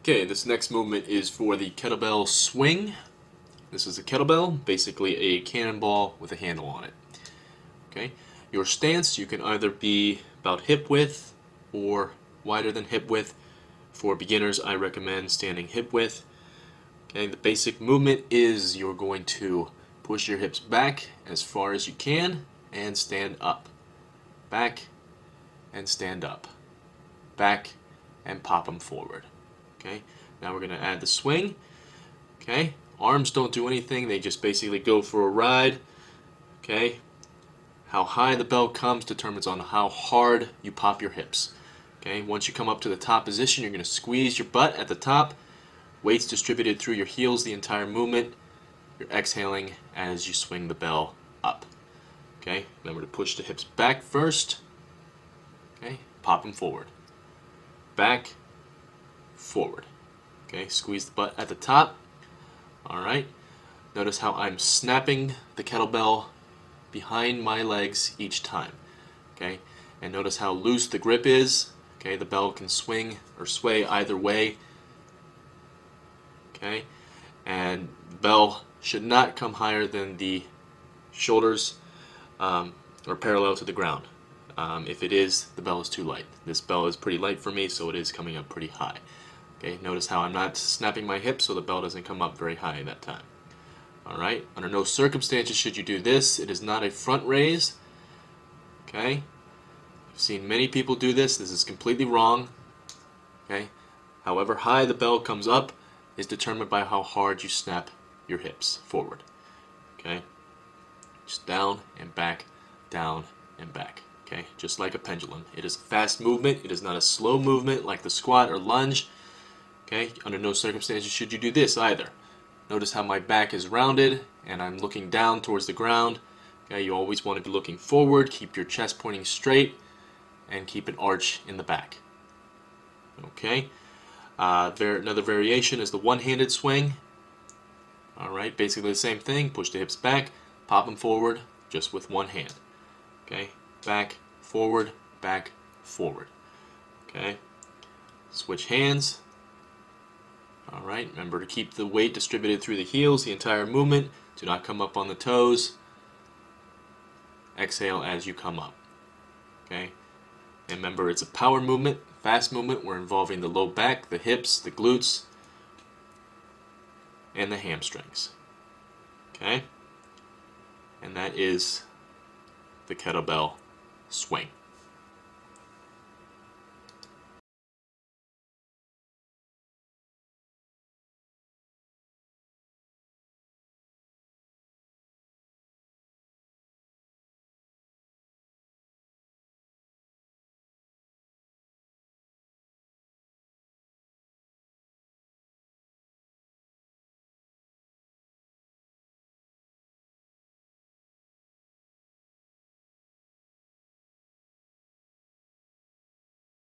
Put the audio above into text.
Okay, this next movement is for the kettlebell swing. This is a kettlebell, basically a cannonball with a handle on it. Okay, your stance, you can either be about hip width or wider than hip width. For beginners, I recommend standing hip width. Okay, the basic movement is you're going to push your hips back as far as you can and stand up. Back and stand up. Back and pop them forward. Okay, now we're going to add the swing. Okay, arms don't do anything, they just basically go for a ride. Okay, how high the bell comes determines on how hard you pop your hips. Okay, once you come up to the top position, you're going to squeeze your butt at the top, weights distributed through your heels the entire movement. You're exhaling as you swing the bell up. Okay, remember to push the hips back first. Okay, pop them forward. Back, forward. Okay, squeeze the butt at the top. Alright, notice how I'm snapping the kettlebell behind my legs each time. Okay, and notice how loose the grip is. Okay, the bell can swing or sway either way. Okay, and the bell should not come higher than the shoulders or parallel to the ground. If it is, the bell is too light. This bell is pretty light for me, so it is coming up pretty high. Okay, notice how I'm not snapping my hips so the bell doesn't come up very high that time. Alright, under no circumstances should you do this. It is not a front raise. Okay, I've seen many people do this. This is completely wrong. Okay, however high the bell comes up is determined by how hard you snap your hips forward. Okay, just down and back, down and back. Okay, just like a pendulum. It is a fast movement. It is not a slow movement like the squat or lunge. Okay, under no circumstances should you do this either. Notice how my back is rounded and I'm looking down towards the ground. Okay, you always want to be looking forward, keep your chest pointing straight, and keep an arch in the back. Okay, another variation is the one-handed swing. Alright, basically the same thing. Push the hips back, pop them forward, just with one hand. Okay, back, forward, back, forward. Okay, switch hands. Alright, remember to keep the weight distributed through the heels the entire movement. Do not come up on the toes. Exhale as you come up. Okay, and remember it's a power movement, fast movement. We're involving the low back, the hips, the glutes, and the hamstrings. Okay, and that is the kettlebell swing.